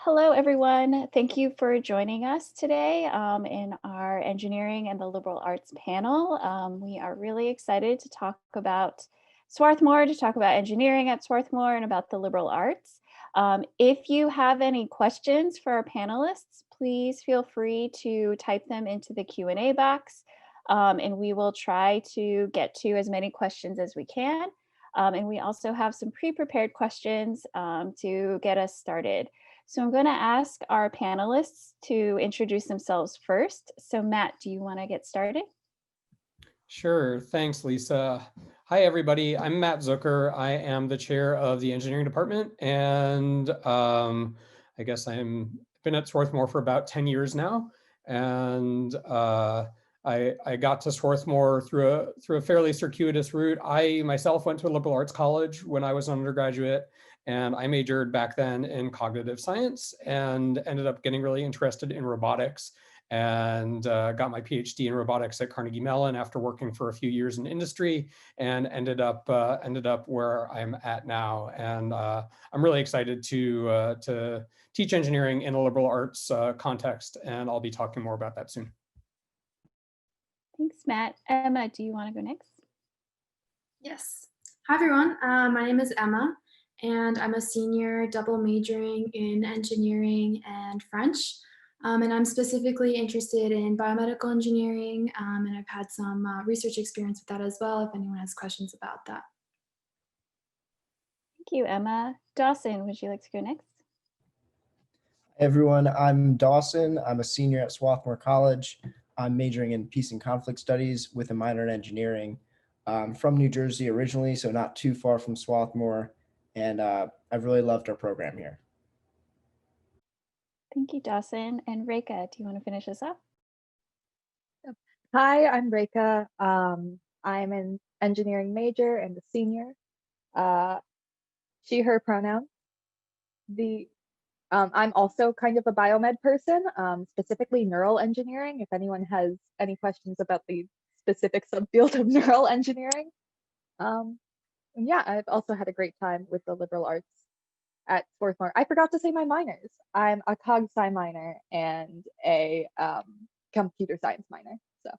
Hello, everyone. Thank you for joining us today in our engineering and the liberal arts panel. We are really excited to talk about Swarthmore, to talk about engineering at Swarthmore and about the liberal arts. If you have any questions for our panelists, please feel free to type them into the Q&A box, and we will try to get to as many questions as we can. And we also have some pre-prepared questions to get us started. So I'm going to ask our panelists to introduce themselves first. So Matt, do you want to get started? Sure. Thanks, Lisa. Hi, everybody. I'm Matt Zucker. I am the chair of the engineering department, and I guess I've been at Swarthmore for about 10 years now. And I got to Swarthmore through a fairly circuitous route. I myself went to a liberal arts college when I was an undergraduate, and I majored back then in cognitive science and ended up getting really interested in robotics and got my PhD in robotics at Carnegie Mellon after working for a few years in industry, and ended up where I'm at now. And I'm really excited to teach engineering in a liberal arts context, and I'll be talking more about that soon. Thanks, Matt. Emma, do you want to go next? Yes. Hi, everyone. My name is Emma, and I'm a senior double majoring in engineering and French. And I'm specifically interested in biomedical engineering, and I've had some research experience with that as well, if anyone has questions about that. Thank you, Emma. Dawson, would you like to go next? Hey everyone, I'm Dawson. I'm a senior at Swarthmore College. I'm majoring in peace and conflict studies with a minor in engineering. I'm from New Jersey originally, so not too far from Swarthmore, and I've really loved our program here. Thank you, Dawson. And Rekha, do you want to finish us up? Hi, I'm Rekha. I'm an engineering major and a senior. She, her pronouns. I'm also kind of a biomed person, specifically neural engineering, if anyone has any questions about the specific subfield of neural engineering. And yeah, I've also had a great time with the liberal arts at Swarthmore. I forgot to say my minors. I'm a cog sci minor and a computer science minor. So.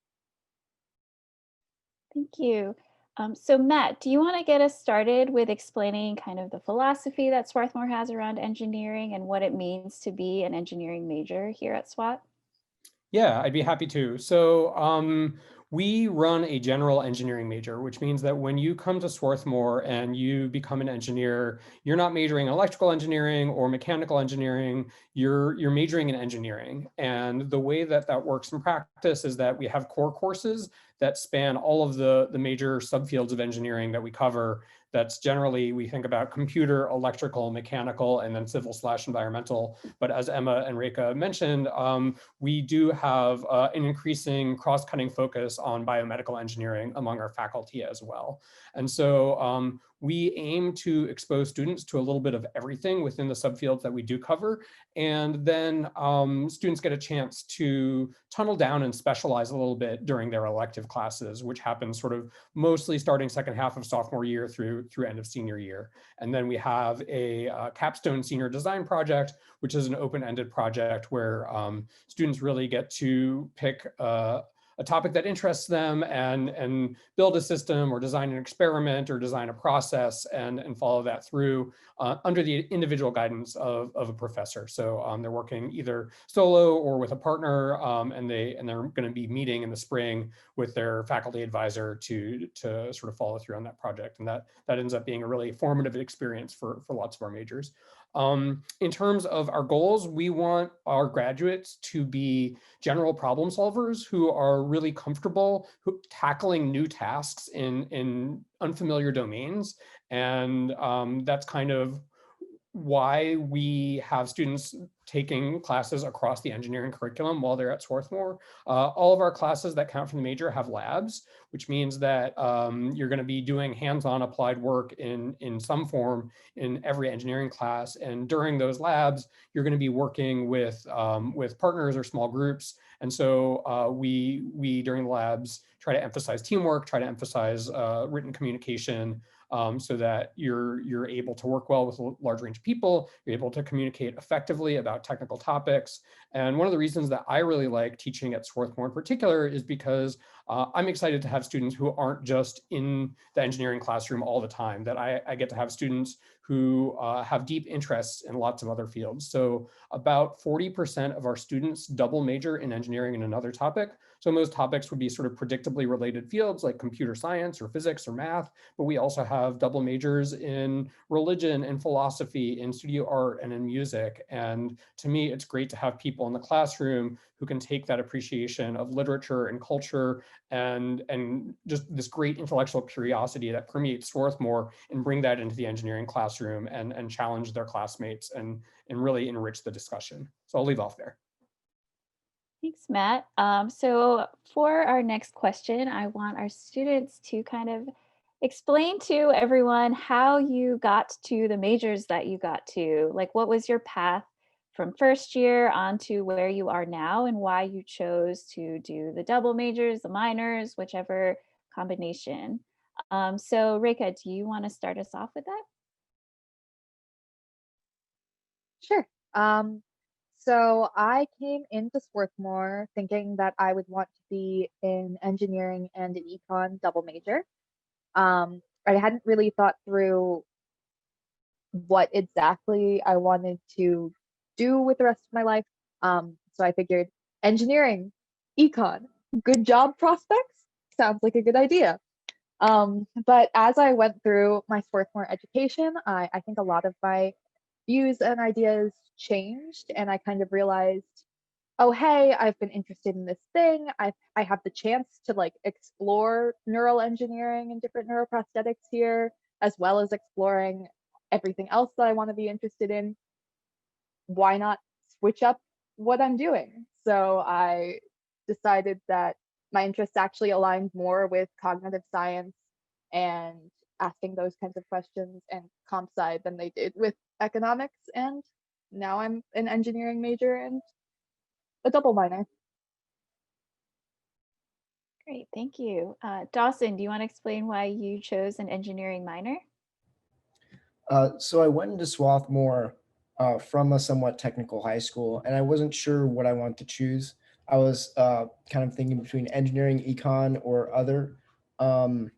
Thank you. So Matt, do you want to get us started with explaining kind of the philosophy that Swarthmore has around engineering and what it means to be an engineering major here at SWAT? Yeah, I'd be happy to. So we run a general engineering major, which means that when you come to Swarthmore and you become an engineer, you're not majoring in electrical engineering or mechanical engineering, you're majoring in engineering. And the way that that works in practice is that we have core courses that span all of the major subfields of engineering that we cover. That's generally, we think about computer, electrical, mechanical, and then civil/environmental. But as Emma and Rekha mentioned, we do have an increasing cross-cutting focus on biomedical engineering among our faculty as well. And so we aim to expose students to a little bit of everything within the subfields that we do cover. And then students get a chance to tunnel down and specialize a little bit during their elective classes, which happens sort of mostly starting second half of sophomore year through end of senior year. And then we have a capstone senior design project, which is an open-ended project where students really get to pick a topic that interests them and build a system or design an experiment or design a process and follow that through under the individual guidance of a professor. So they're working either solo or with a partner, and they're going to be meeting in the spring with their faculty advisor to sort of follow through on that project. And that ends up being a really formative experience for lots of our majors. In terms of our goals, we want our graduates to be general problem solvers who are really comfortable tackling new tasks in unfamiliar domains. And that's kind of why we have students taking classes across the engineering curriculum while they're at Swarthmore. All of our classes that count for the major have labs, which means that you're going to be doing hands-on applied work in some form in every engineering class. And during those labs, you're going to be working with partners or small groups. And so we during the labs try to emphasize teamwork, try to emphasize written communication, so that you're able to work well with a large range of people, you're able to communicate effectively about technical topics. And one of the reasons that I really like teaching at Swarthmore in particular is because I'm excited to have students who aren't just in the engineering classroom all the time, that I get to have students who have deep interests in lots of other fields. So about 40% of our students double major in engineering in another topic. So most topics would be sort of predictably related fields like computer science or physics or math, but we also have double majors in religion and philosophy, in studio art and in music. And to me, it's great to have people in the classroom who can take that appreciation of literature and culture and just this great intellectual curiosity that permeates Swarthmore and bring that into the engineering classroom and challenge their classmates and really enrich the discussion. So I'll leave off there. Thanks, Matt. So for our next question, I want our students to kind of explain to everyone how you got to the majors that you got to. Like, what was your path from first year on to where you are now, and why you chose to do the double majors, the minors, whichever combination. So Reka, do you want to start us off with that? Sure. So I came into Swarthmore thinking that I would want to be in engineering and an econ double major. I hadn't really thought through what exactly I wanted to do with the rest of my life. So I figured engineering, econ, good job prospects, sounds like a good idea. But as I went through my Swarthmore education, I think a lot of my views and ideas changed, and I kind of realized, oh, hey, I've been interested in this thing. I have the chance to like explore neural engineering and different neuroprosthetics here, as well as exploring everything else that I want to be interested in. Why not switch up what I'm doing? So I decided that my interests actually aligned more with cognitive science and asking those kinds of questions and comp sci than they did with economics. And now I'm an engineering major and a double minor. Great, thank you. Dawson, do you want to explain why you chose an engineering minor? So I went into Swarthmore from a somewhat technical high school, and I wasn't sure what I wanted to choose. I was kind of thinking between engineering, econ, or um,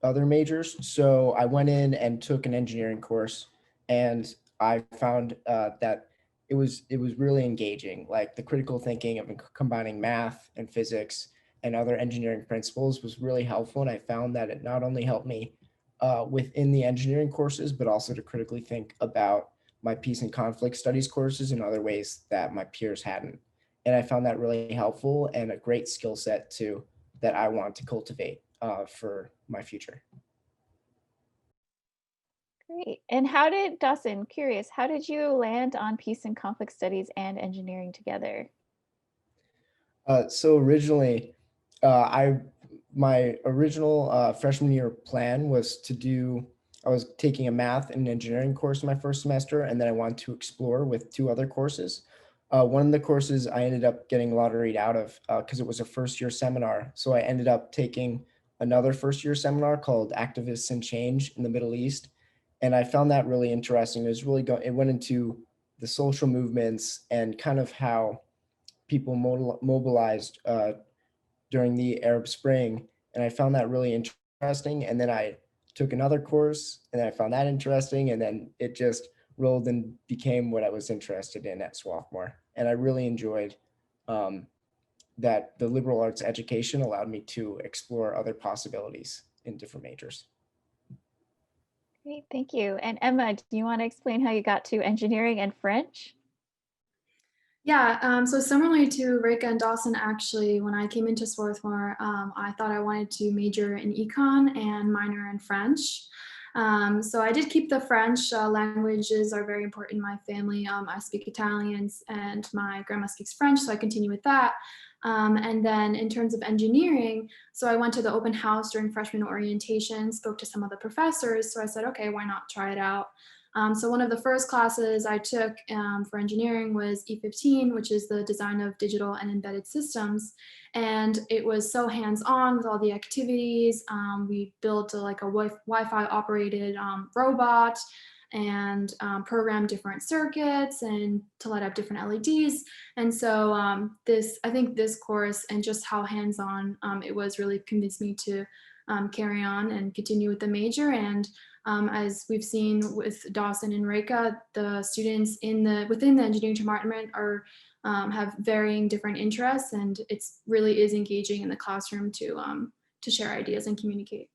other majors. So I went in and took an engineering course, and I found that it was really engaging. Like the critical thinking of combining math and physics and other engineering principles was really helpful, and I found that it not only helped me within the engineering courses, but also to critically think about my peace and conflict studies courses in other ways that my peers hadn't. And I found that really helpful and a great skill set too that I want to cultivate for my future. Great. And how did, Dawson, curious, how did you land on peace and conflict studies and engineering together? So originally, I my original freshman year plan was to do. I was taking a math and engineering course in my first semester, and then I wanted to explore with two other courses. One of the courses I ended up getting lotteried out of because it was a first year seminar. So I ended up taking another first year seminar called Activists and Change in the Middle East, and I found that really interesting. It was really it went into the social movements and kind of how people mobilized during the Arab Spring, and I found that really interesting. And then I took another course, and then I found that interesting, and then it just rolled and became what I was interested in at Swarthmore. And I really enjoyed that the liberal arts education allowed me to explore other possibilities in different majors. Great, thank you. And Emma, do you want to explain how you got to engineering and French? Yeah, so similarly to Rika and Dawson, actually, when I came into Swarthmore, I thought I wanted to major in econ and minor in French. So I did keep the French. Languages are very important in my family. I speak Italian and my grandma speaks French, so I continue with that. And then in terms of engineering, so I went to the open house during freshman orientation, spoke to some of the professors. So I said, okay, why not try it out? So one of the first classes I took for engineering was E15, which is the design of digital and embedded systems. And it was so hands-on with all the activities. We built like a Wi-Fi operated robot and program different circuits and to light up different LEDs. And so I think this course and just how hands-on it was really convinced me to carry on and continue with the major. And as we've seen with Dawson and Reka, the students within the engineering department are have varying different interests, and it's really is engaging in the classroom to share ideas and communicate.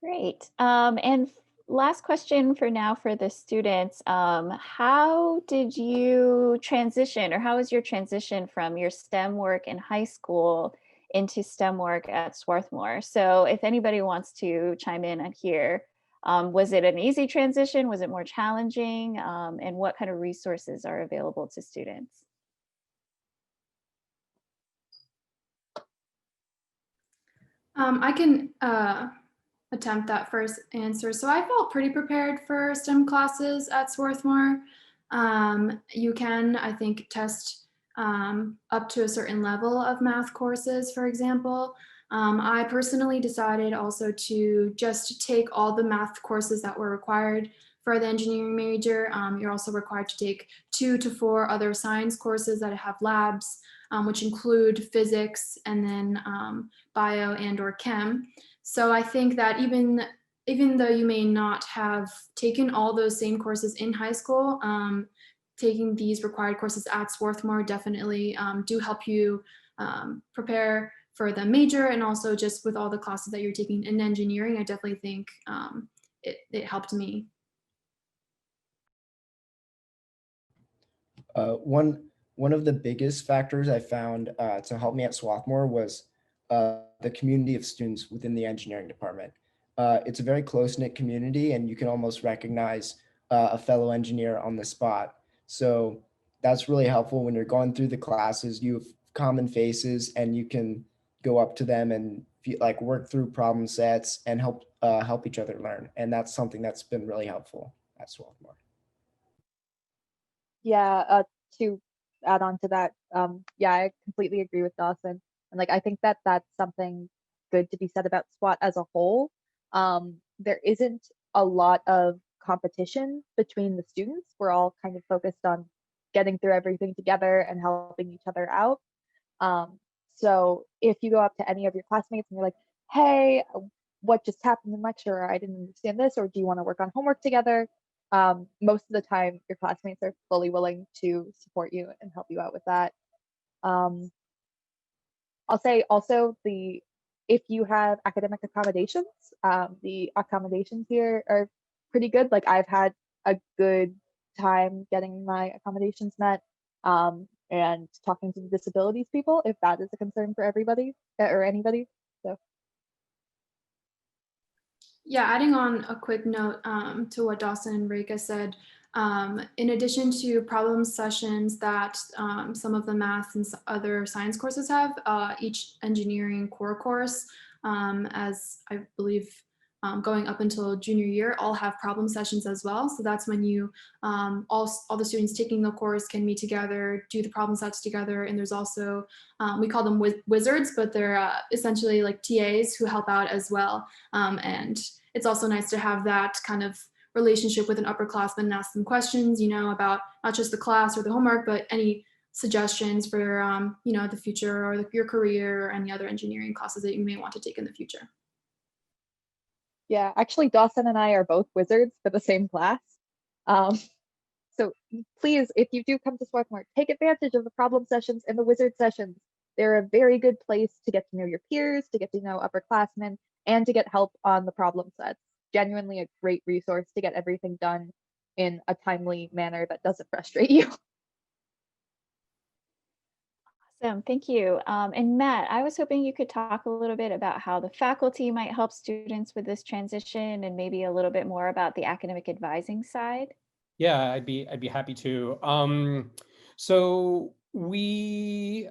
Great. And last question for now for the students. How did you transition, or how was your transition from your STEM work in high school into STEM work at Swarthmore? So if anybody wants to chime in on here, was it an easy transition? Was it more challenging? And what kind of resources are available to students? I can attempt that first answer. So I felt pretty prepared for STEM classes at Swarthmore. You can, I think, test up to a certain level of math courses, for example. I personally decided also to just take all the math courses that were required for the engineering major. You're also required to take 2 to 4 other science courses that have labs, which include physics and then bio and or chem. So I think that even though you may not have taken all those same courses in high school, taking these required courses at Swarthmore definitely do help you prepare for the major, and also just with all the classes that you're taking in engineering, I definitely think it helped me. One of the biggest factors I found to help me at Swarthmore was the community of students within the engineering department. It's a very close-knit community, and you can almost recognize a fellow engineer on the spot. So that's really helpful when you're going through the classes. You have common faces, and you can go up to them and like work through problem sets and help each other learn. And that's something that's been really helpful at Swarthmore. Yeah, to add on to that, yeah, I completely agree with Dawson. And like, I think that that's something good to be said about SWAT as a whole. There isn't a lot of competition between the students. We're all kind of focused on getting through everything together and helping each other out. So if you go up to any of your classmates and you're like, hey, what just happened in lecture? Or I didn't understand this, or do you want to work on homework together? Most of the time, your classmates are fully willing to support you and help you out with that. I'll say also if you have academic accommodations, the accommodations here are pretty good. Like I've had a good time getting my accommodations met, and talking to the disabilities people if that is a concern for everybody or anybody. So. Yeah, adding on a quick note to what Dawson and Reka said, in addition to problem sessions that some of the math and other science courses have, each engineering core course, as I believe going up until junior year, all have problem sessions as well. So that's when you, all the students taking the course can meet together, do the problem sets together. And there's also, we call them wizards, but they're essentially like TAs who help out as well. And it's also nice to have that kind of relationship with an upperclassman and ask them questions, about not just the class or the homework, but any suggestions for, the future or your career or any other engineering classes that you may want to take in the future. Yeah, actually, Dawson and I are both wizards for the same class. So please, if you do come to Swarthmore, take advantage of the problem sessions and the wizard sessions. They're a very good place to get to know your peers, to get to know upperclassmen, and to get help on the problem sets. Genuinely a great resource to get everything done in a timely manner that doesn't frustrate you. Awesome, thank you. And Matt, I was hoping you could talk a little bit about how the faculty might help students with this transition, and maybe a little bit more about the academic advising side. Yeah, I'd be happy to. So we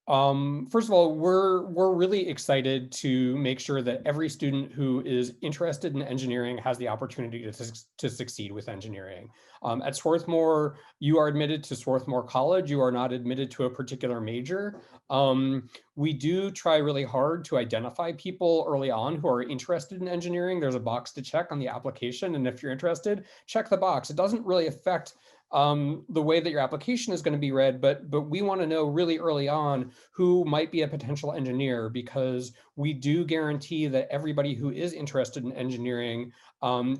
First of all, we're really excited to make sure that every student who is interested in engineering has the opportunity to succeed with engineering. At Swarthmore, you are admitted to Swarthmore College. You are not admitted to a particular major. We do try really hard to identify people early on who are interested in engineering. There's a box to check on the application, and if you're interested, check the box. It doesn't really affect the way that your application is going to be read, but we want to know really early on who might be a potential engineer, because we do guarantee that everybody who is interested in engineering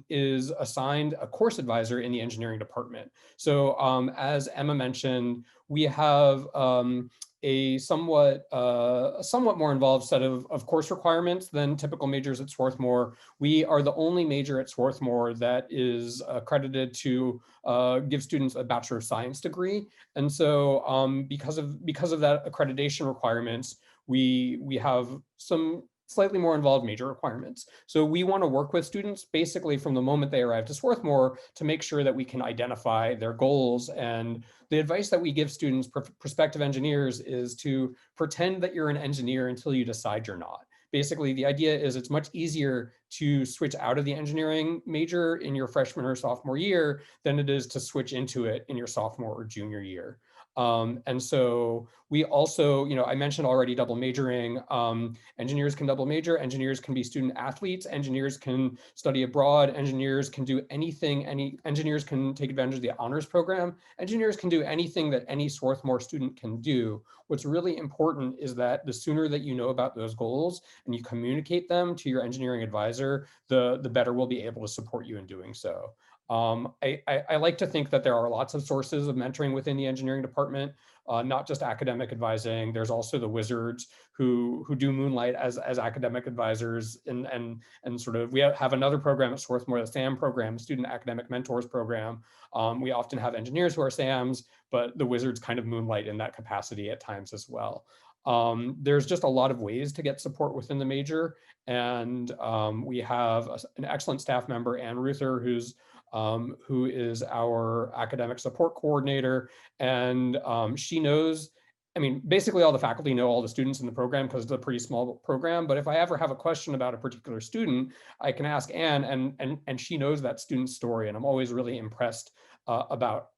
is assigned a course advisor in the engineering department. So as Emma mentioned, we have a somewhat more involved set of course requirements than typical majors at Swarthmore. We are the only major at Swarthmore that is accredited to give students a Bachelor of Science degree. And so because of that accreditation requirements, we have some slightly more involved major requirements. So we want to work with students basically from the moment they arrive to Swarthmore to make sure that we can identify their goals. And the advice that we give students, prospective engineers, is to pretend that you're an engineer until you decide you're not. Basically, the idea is it's much easier to switch out of the engineering major in your freshman or sophomore year than it is to switch into it in your sophomore or junior year. And so we also, I mentioned already double majoring. Engineers can double major, engineers can be student athletes, engineers can study abroad, engineers can do anything, engineers can take advantage of the honors program, engineers can do anything that any Swarthmore student can do. What's really important is that the sooner that you know about those goals and you communicate them to your engineering advisor, the better we'll be able to support you in doing so. I like to think that there are lots of sources of mentoring within the engineering department, not just academic advising. There's also the wizards who do moonlight as academic advisors, and sort of we have another program at Swarthmore, the SAM program, Student Academic Mentors program. We often have engineers who are SAMs, but the wizards kind of moonlight in that capacity at times as well. There's just a lot of ways to get support within the major, and we have an excellent staff member, Ann Ruther, who is our academic support coordinator. And she knows, basically all the faculty know all the students in the program because it's a pretty small program. But if I ever have a question about a particular student, I can ask Ann, and she knows that student's story. And I'm always really impressed about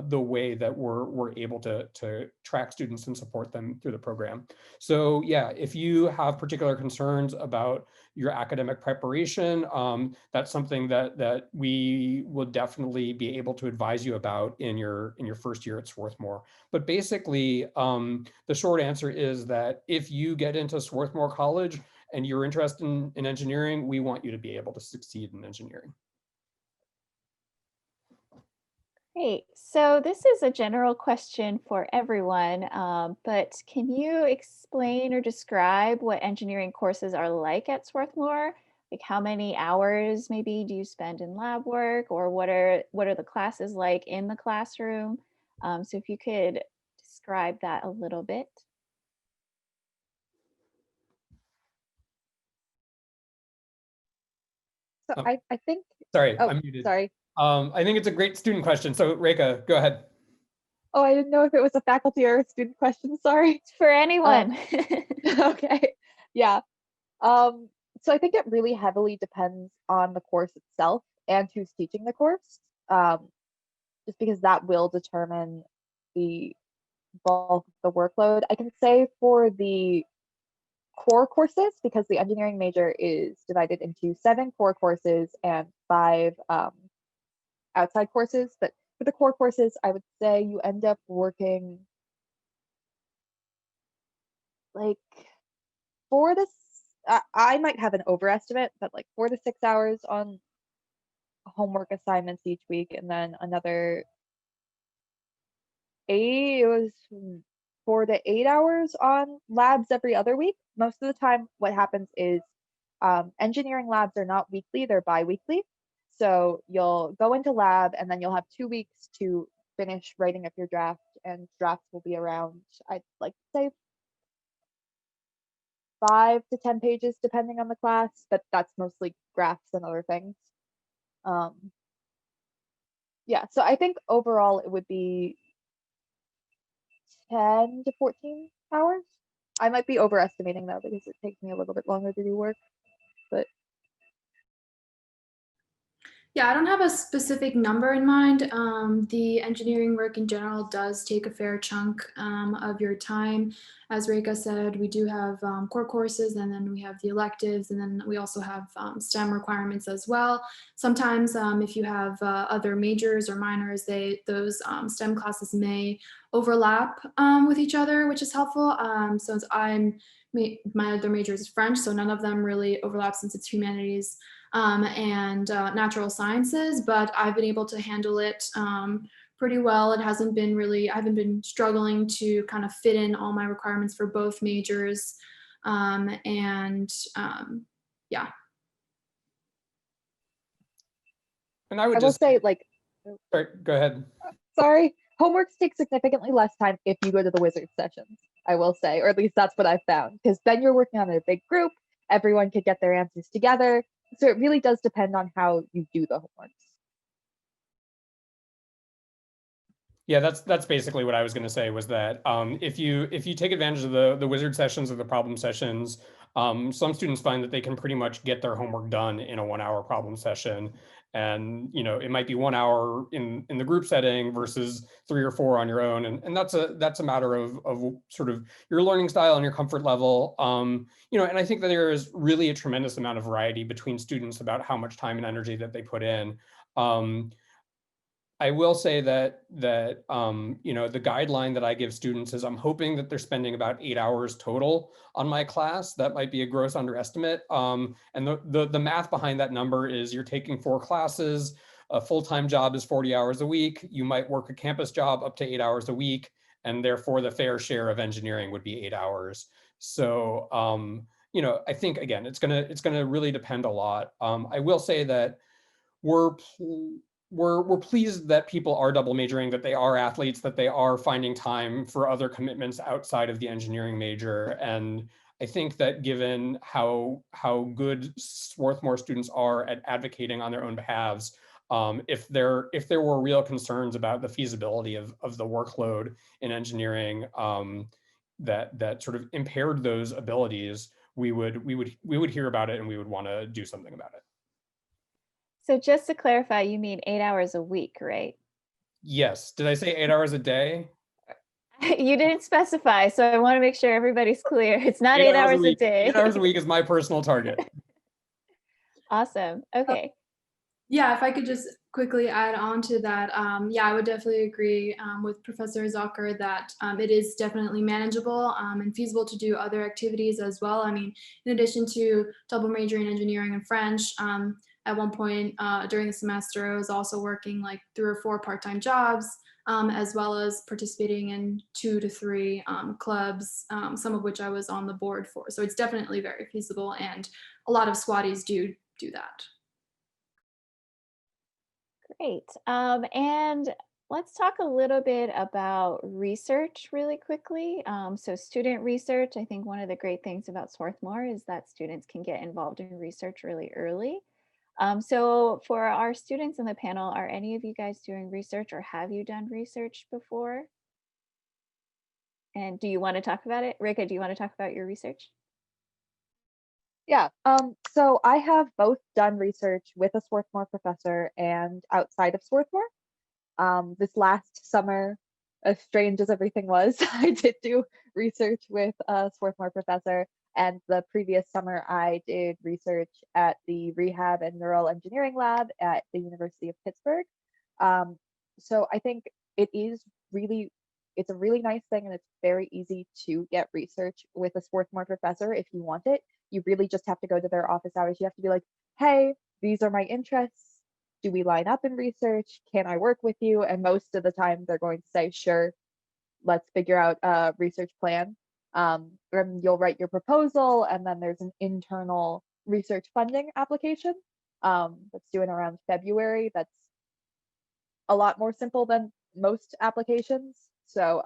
the way that we're able to track students and support them through the program. So yeah, if you have particular concerns about your academic preparation, that's something that we will definitely be able to advise you about in your first year at Swarthmore. But basically, the short answer is that if you get into Swarthmore College and you're interested in engineering, we want you to be able to succeed in engineering. Great. So this is a general question for everyone, but can you explain or describe what engineering courses are like at Swarthmore? Like how many hours maybe do you spend in lab work, or what are the classes like in the classroom? So if you could describe that a little bit. So Oh, I think, sorry, oh, I'm muted. sorry. I think it's a great student question. So Reka, go ahead. Oh, I didn't know if it was a faculty or a student question. Sorry. It's for anyone. Okay. Yeah. So I think it really heavily depends on the course itself and who's teaching the course, just because that will determine the bulk of the workload. I can say for the core courses, because the engineering major is divided into 7 core courses and 5 outside courses, but for the core courses, I would say you end up working like 4 to I might have an overestimate, but like 4 to 6 hours on homework assignments each week, and then another 4 to 8 hours on labs every other week. Most of the time, what happens is engineering labs are not weekly, they're bi-weekly. So you'll go into lab and then you'll have 2 weeks to finish writing up your draft, and drafts will be around, I'd like to say 5 to 10 pages depending on the class, but that's mostly graphs and other things. Yeah, so I think overall it would be 10 to 14 hours I might be overestimating though, because it takes me a little bit longer to do work, but Yeah, I don't have a specific number in mind. The engineering work in general does take a fair chunk of your time. As Reka said, we do have core courses, and then we have the electives, and then we also have STEM requirements as well. Sometimes if you have other majors or minors, those STEM classes may overlap with each other, which is helpful. So my other major is French, so none of them really overlap since it's humanities and natural sciences, but I've been able to handle it pretty well. It hasn't been really, I haven't been struggling to kind of fit in all my requirements for both majors. Yeah. And I would I will just say, like, sorry, go ahead. sorry, homeworks take significantly less time if you go to the wizard sessions, I will say, or at least that's what I've found, because then you're working on a big group, everyone could get their answers together. So it really does depend on how you do the homeworks. Yeah, that's basically what I was going to say, was that if you take advantage of the wizard sessions or the problem sessions, some students find that they can pretty much get their homework done in a 1 hour problem session. And it might be 1 hour in the group setting versus 3 or 4 on your own, and that's a matter of sort of your learning style and your comfort level. And I think that there is really a tremendous amount of variety between students about how much time and energy that they put in. I will say that the guideline that I give students is I'm hoping that they're spending about 8 hours total on my class. That might be a gross underestimate. And the math behind that number is you're taking 4 classes. A full-time job is 40 hours a week. You might work a campus job up to 8 hours a week, and therefore the fair share of engineering would be 8 hours. So I think, again, it's gonna really depend a lot. I will say that we're pleased that people are double majoring, that they are athletes, that they are finding time for other commitments outside of the engineering major. And I think that given how good Swarthmore students are at advocating on their own behalves, if there were real concerns about the feasibility of the workload in engineering that sort of impaired those abilities, we would hear about it, and we would want to do something about it. So just to clarify, you mean 8 hours a week, right? Yes. Did I say 8 hours a day? You didn't specify, so I want to make sure everybody's clear. It's not 8 8 hours a hours a week. 8 hours a day. week is my personal target. Awesome. Okay. Yeah, if I could just quickly add on to that, yeah, I would definitely agree with Professor Zucker that it is definitely manageable and feasible to do other activities as well. I mean, in addition to double majoring in engineering and French, at one point during the semester, I was also working like 3 or 4 part-time jobs, as well as participating in 2 to 3 clubs, some of which I was on the board for. So it's definitely very feasible, and a lot of Swatties do that. Great. And let's talk a little bit about research really quickly. So student research, I think one of the great things about Swarthmore is that students can get involved in research really early. So for our students in the panel, are any of you guys doing research, or have you done research before? And do you want to talk about it? Rika, do you want to talk about your research? Yeah, so I have both done research with a Swarthmore professor and outside of Swarthmore. This last summer, as strange as everything was, I did do research with a Swarthmore professor, and the previous summer I did research at the Rehab and Neural Engineering Lab at the University of Pittsburgh. So I think it's a really nice thing, and it's very easy to get research with a Swarthmore professor if you want it. You really just have to go to their office hours. You have to be like, hey, these are my interests. Do we line up in research? Can I work with you? And most of the time they're going to say, sure, let's figure out a research plan. And you'll write your proposal, and then there's an internal research funding application that's due in around February. That's a lot more simple than most applications. So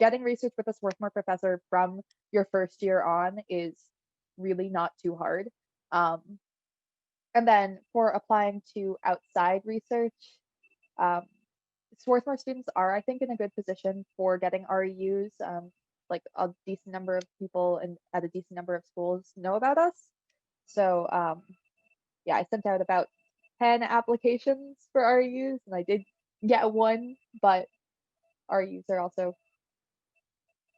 getting research with a Swarthmore professor from your first year on is really not too hard. And then for applying to outside research, Swarthmore students are, I think, in a good position for getting REUs. like a decent number of people and at a decent number of schools know about us. So yeah, I sent out about 10 applications for REUs and I did get one, but REUs are also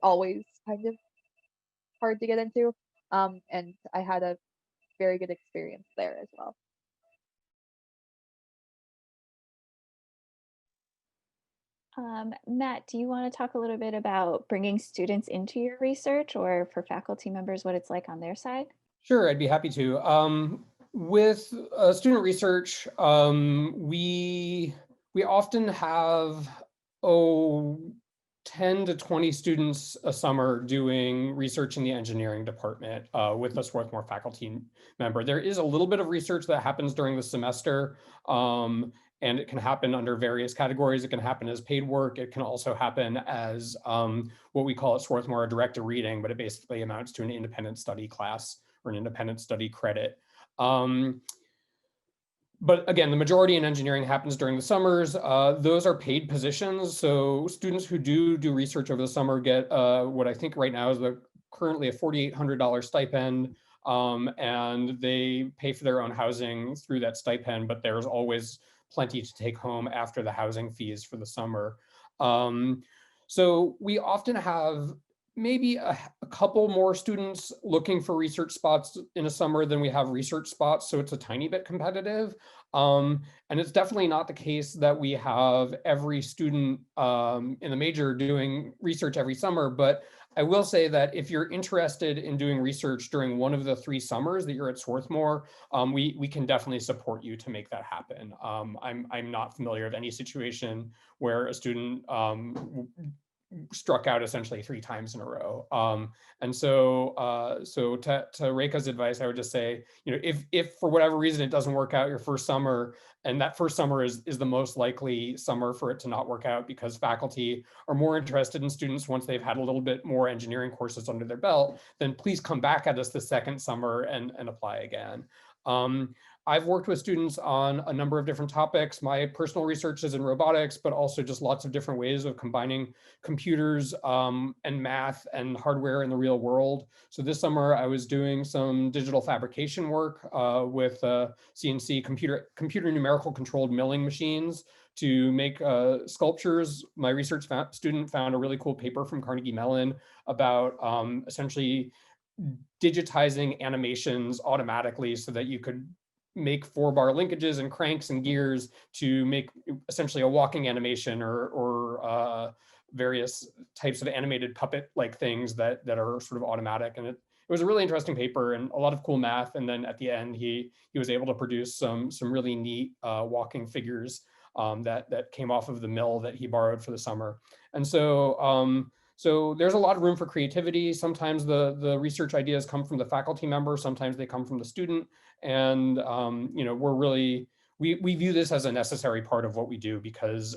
always kind of hard to get into. And I had a very good experience there as well. Matt, do you want to talk a little bit about bringing students into your research, or for faculty members, what it's like on their side? Sure, I'd be happy to. With student research, we often have 10 to 20 students a summer doing research in the engineering department with a Swarthmore faculty member. There is a little bit of research that happens during the semester, and it can happen under various categories. It can happen as paid work. It can also happen as what we call at Swarthmore a directed reading, but it basically amounts to an independent study class or an independent study credit. But again, the majority in engineering happens during the summers. Those are paid positions. So students who do research over the summer get what I think right now is currently a $4,800 stipend. And they pay for their own housing through that stipend, but there's always plenty to take home after the housing fees for the summer. So we often have maybe a couple more students looking for research spots in a summer than we have research spots. So it's a tiny bit competitive. And it's definitely not the case that we have every student in the major doing research every summer. But I will say that if you're interested in doing research during one of the 3 summers that you're at Swarthmore, we can definitely support you to make that happen. I'm not familiar of any situation where a student struck out essentially 3 times in a row. And so so to Rekha's advice, I would just say, if for whatever reason it doesn't work out your first summer, and that first summer is the most likely summer for it to not work out because faculty are more interested in students once they've had a little bit more engineering courses under their belt, then please come back at us the second summer and apply again. I've worked with students on a number of different topics. My personal research is in robotics, but also just lots of different ways of combining computers and math and hardware in the real world. So this summer I was doing some digital fabrication work with CNC computer numerical controlled milling machines to make sculptures. My research student found a really cool paper from Carnegie Mellon about essentially digitizing animations automatically so that you could make 4-bar linkages and cranks and gears to make essentially a walking animation or various types of animated puppet-like things that are sort of automatic. And it was a really interesting paper and a lot of cool math. And then at the end, he was able to produce some really neat walking figures that came off of the mill that he borrowed for the summer. And so so there's a lot of room for creativity. Sometimes the research ideas come from the faculty member, sometimes they come from the student. And we view this as a necessary part of what we do because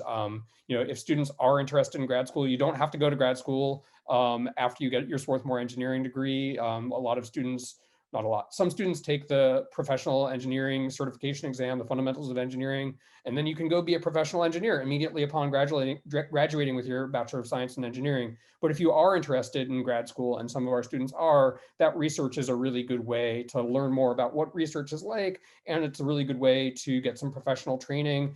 if students are interested in grad school, you don't have to go to grad school after you get your Swarthmore engineering degree. A lot of students, not a lot, some students take the professional engineering certification exam, the fundamentals of engineering, and then you can go be a professional engineer immediately upon graduating with your Bachelor of Science in Engineering. But if you are interested in grad school, and some of our students are, that research is a really good way to learn more about what research is like, and it's a really good way to get some professional training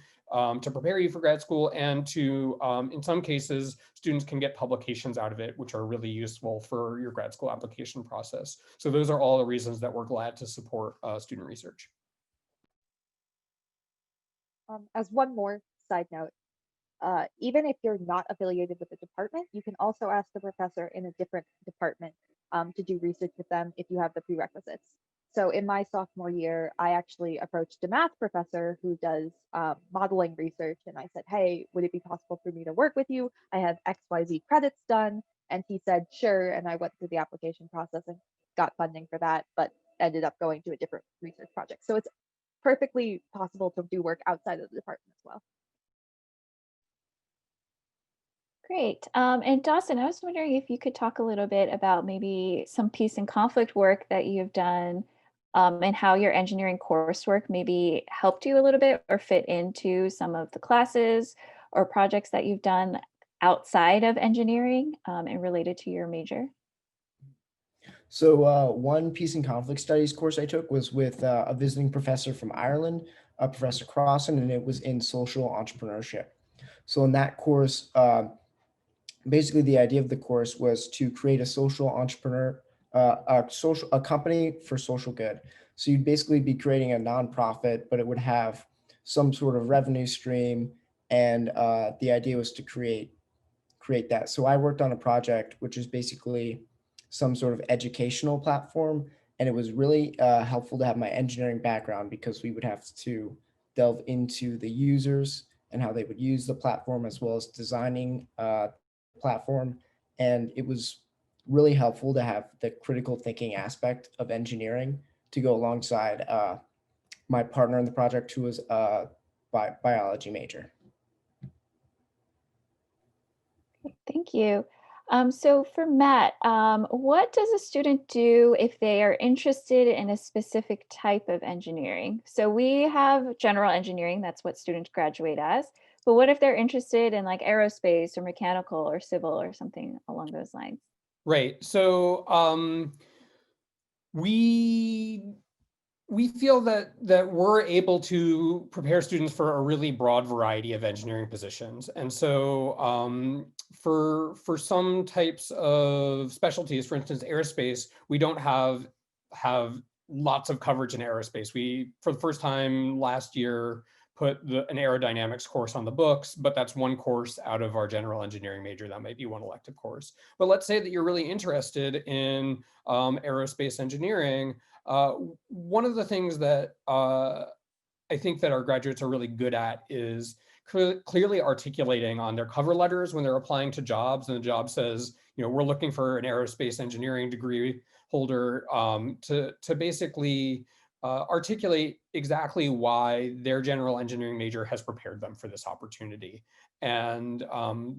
to prepare you for grad school, and to, in some cases, students can get publications out of it, which are really useful for your grad school application process. So those are all the reasons that we're glad to support student research. As one more side note, even if you're not affiliated with the department, you can also ask the professor in a different department to do research with them if you have the prerequisites. So in my sophomore year, I actually approached a math professor who does modeling research. And I said, hey, would it be possible for me to work with you? I have XYZ credits done. And he said, sure. And I went through the application process and got funding for that, but ended up going to a different research project. So it's perfectly possible to do work outside of the department as well. Great. And Dawson, I was wondering if you could talk a little bit about maybe some peace and conflict work that you've done and how your engineering coursework maybe helped you a little bit or fit into some of the classes or projects that you've done outside of engineering and related to your major? So one peace and conflict studies course I took was with a visiting professor from Ireland, Professor Crossan, and it was in social entrepreneurship. So in that course, basically the idea of the course was to create a social entrepreneur, a company for social good. So you'd basically be creating a nonprofit, but it would have some sort of revenue stream, and the idea was to create that. So I worked on a project which is basically some sort of educational platform, and it was really helpful to have my engineering background because we would have to delve into the users and how they would use the platform as well as designing platform. And it was really helpful to have the critical thinking aspect of engineering to go alongside my partner in the project who was a biology major. Thank you. So for Matt, what does a student do if they are interested in a specific type of engineering? So we have general engineering, that's what students graduate as. But what if they're interested in like aerospace or mechanical or civil or something along those lines? Right. So we we feel that we're able to prepare students for a really broad variety of engineering positions. And so for some types of specialties, for instance, aerospace, we don't have lots of coverage in aerospace. We, for the first time last year, put an aerodynamics course on the books, but that's one course out of our general engineering major. That might be one elective course. But let's say that you're really interested in aerospace engineering. One of the things that I think that our graduates are really good at is clearly articulating on their cover letters when they're applying to jobs, and the job says, we're looking for an aerospace engineering degree holder, to basically articulate exactly why their general engineering major has prepared them for this opportunity. And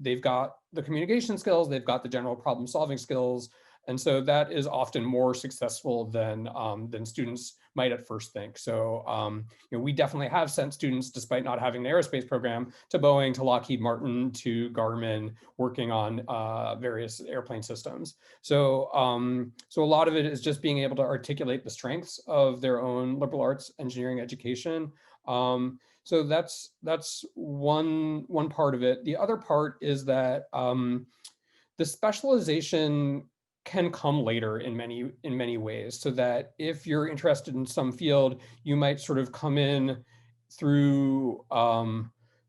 they've got the communication skills, they've got the general problem solving skills, and so that is often more successful than students might at first think. So we definitely have sent students, despite not having the aerospace program, to Boeing, to Lockheed Martin, to Garmin, working on various airplane systems. So so a lot of it is just being able to articulate the strengths of their own liberal arts engineering education. So that's one part of it. The other part is that the specialization can come later in many ways, so that if you're interested in some field, you might sort of come in through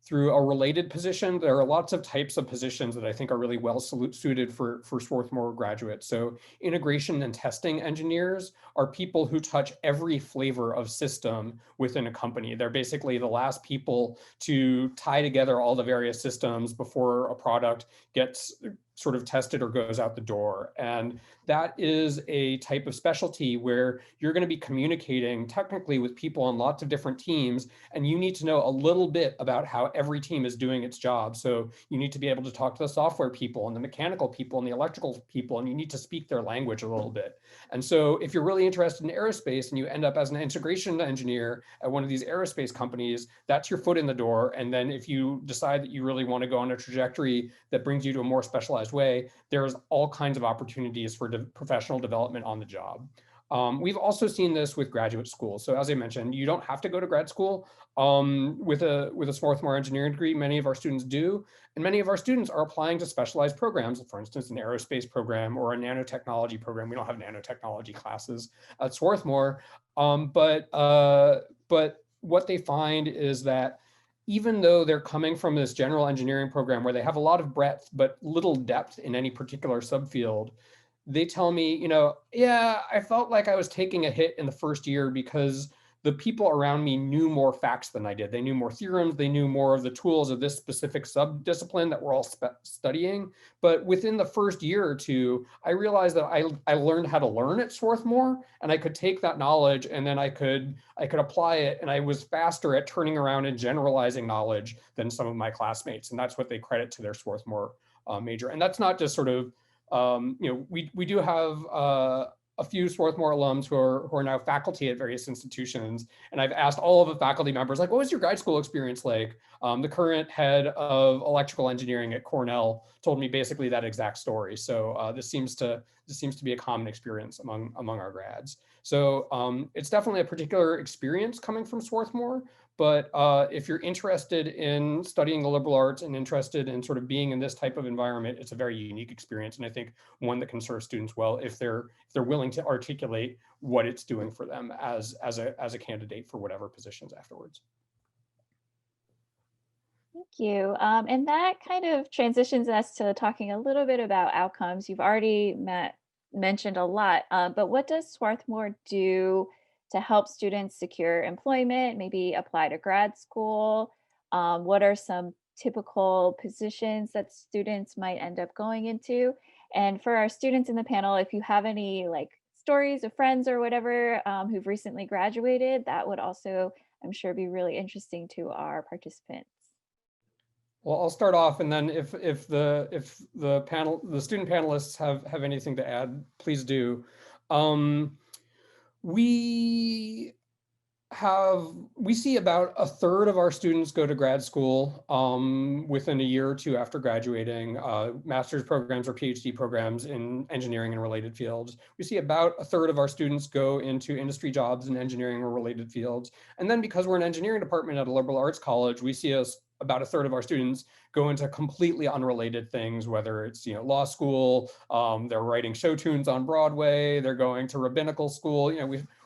through a related position. There are lots of types of positions that I think are really well suited for Swarthmore graduates. So integration and testing engineers are people who touch every flavor of system within a company. They're basically the last people to tie together all the various systems before a product gets sort of tested or goes out the door. And that is a type of specialty where you're going to be communicating technically with people on lots of different teams, and you need to know a little bit about how every team is doing its job. So you need to be able to talk to the software people and the mechanical people and the electrical people, and you need to speak their language a little bit. And so if you're really interested in aerospace and you end up as an integration engineer at one of these aerospace companies, that's your foot in the door. And then if you decide that you really want to go on a trajectory that brings you to a more specialized way, there's all kinds of opportunities for professional development on the job. We've also seen this with graduate school. So as I mentioned, you don't have to go to grad school with a Swarthmore engineering degree. Many of our students do, and many of our students are applying to specialized programs, for instance, an aerospace program or a nanotechnology program. We don't have nanotechnology classes at Swarthmore, but what they find is that even though they're coming from this general engineering program where they have a lot of breadth but little depth in any particular subfield, they tell me, yeah, I felt like I was taking a hit in the first year because the people around me knew more facts than I did. They knew more theorems, they knew more of the tools of this specific sub-discipline that we're all studying. But within the first year or two, I realized that I learned how to learn at Swarthmore, and I could take that knowledge and then I could apply it, and I was faster at turning around and generalizing knowledge than some of my classmates. And that's what they credit to their Swarthmore major. And that's not just sort of, we do have a few Swarthmore alums who are now faculty at various institutions. And I've asked all of the faculty members, like, what was your grad school experience like? The current head of electrical engineering at Cornell told me basically that exact story. So this seems to be a common experience among our grads. So it's definitely a particular experience coming from Swarthmore. But if you're interested in studying the liberal arts and interested in sort of being in this type of environment, it's a very unique experience. And I think one that can serve students well if they're willing to articulate what it's doing for them as a candidate for whatever positions afterwards. Thank you. And that kind of transitions us to talking a little bit about outcomes. You've already mentioned a lot, but what does Swarthmore do to help students secure employment, maybe apply to grad school? What are some typical positions that students might end up going into? And for our students in the panel, if you have any like stories of friends or whatever who've recently graduated, that would also, I'm sure, be really interesting to our participants. Well, I'll start off, and then if the student panelists have anything to add, please do. We see about a third of our students go to grad school within a year or two after graduating, master's programs or PhD programs in engineering and related fields. We see about a third of our students go into industry jobs in engineering or related fields. And then because we're an engineering department at a liberal arts college, we see about a third of our students go into completely unrelated things, whether it's law school, they're writing show tunes on Broadway, they're going to rabbinical school.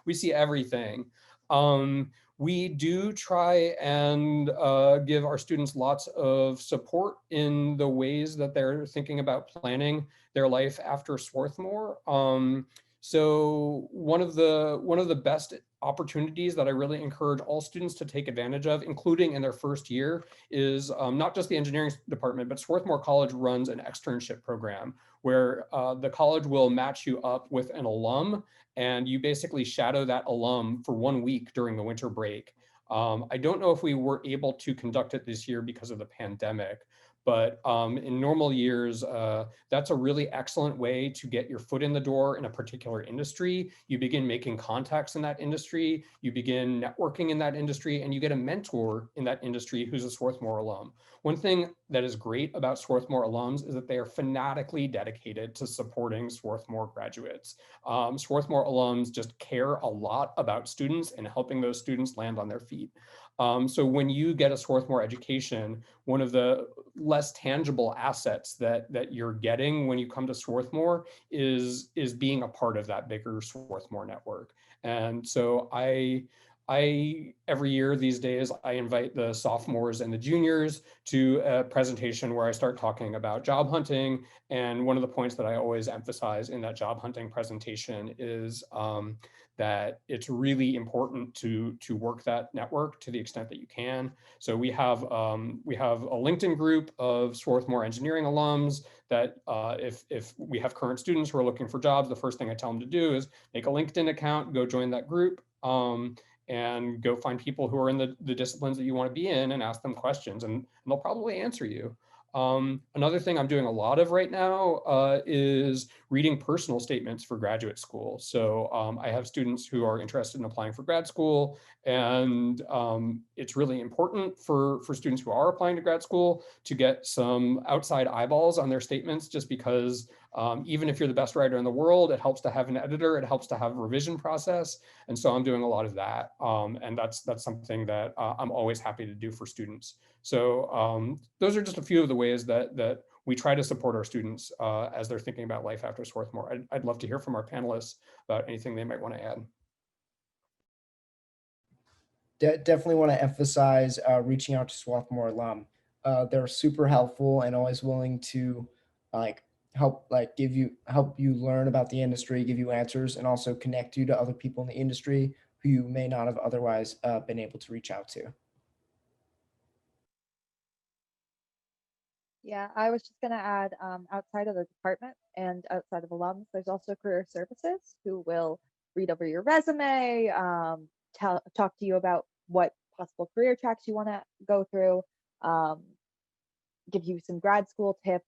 We see everything. We do try and give our students lots of support in the ways that they're thinking about planning their life after Swarthmore. So one of the best opportunities that I really encourage all students to take advantage of, including in their first year, is not just the engineering department, but Swarthmore College runs an externship program where the college will match you up with an alum, and you basically shadow that alum for 1 week during the winter break. I don't know if we were able to conduct it this year because of the pandemic, but in normal years, that's a really excellent way to get your foot in the door in a particular industry. You begin making contacts in that industry, you begin networking in that industry, and you get a mentor in that industry who's a Swarthmore alum. One thing that is great about Swarthmore alums is that they are fanatically dedicated to supporting Swarthmore graduates. Swarthmore alums just care a lot about students and helping those students land on their feet. So when you get a Swarthmore education, one of the less tangible assets that you're getting when you come to Swarthmore is being a part of that bigger Swarthmore network. And so I every year these days, I invite the sophomores and the juniors to a presentation where I start talking about job hunting. And one of the points that I always emphasize in that job hunting presentation is that it's really important to work that network to the extent that you can. So we have a LinkedIn group of Swarthmore engineering alums that if we have current students who are looking for jobs, the first thing I tell them to do is make a LinkedIn account, go join that group. And go find people who are in the disciplines that you want to be in and ask them questions, and they'll probably answer you. Another thing I'm doing a lot of right now is reading personal statements for graduate school. So I have students who are interested in applying for grad school, and it's really important for students who are applying to grad school to get some outside eyeballs on their statements, just because even if you're the best writer in the world, it helps to have an editor, it helps to have a revision process. And so I'm doing a lot of that. And that's something that I'm always happy to do for students. So those are just a few of the ways that we try to support our students as they're thinking about life after Swarthmore. I'd love to hear from our panelists about anything they might want to add. Definitely want to emphasize reaching out to Swarthmore alum. They're super helpful and always willing to help you learn about the industry, give you answers, and also connect you to other people in the industry who you may not have otherwise been able to reach out to. Yeah, I was just going to add, outside of the department and outside of alums, there's also career services who will read over your resume, talk to you about what possible career tracks you want to go through, give you some grad school tips,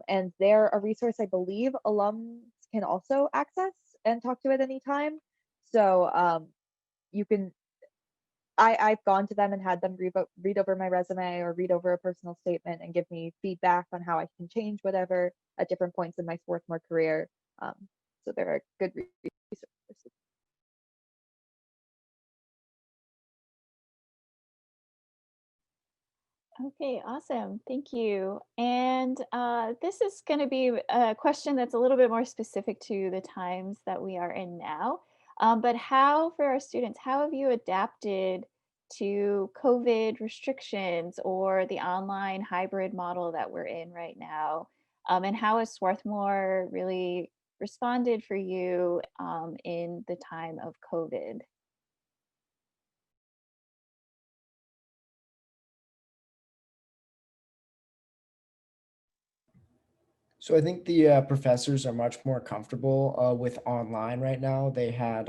and they're a resource I believe alums can also access. and talk to at any time. So you can, I've gone to them and had them read over my resume or read over a personal statement and give me feedback on how I can change whatever at different points in my Swarthmore career. So they're a good resource. Okay, awesome. Thank you. And this is going to be a question that's a little bit more specific to the times that we are in now. But how, for our students, how have you adapted to COVID restrictions or the online hybrid model that we're in right now? And how has Swarthmore really responded for you in the time of COVID? So I think the professors are much more comfortable with online right now. They had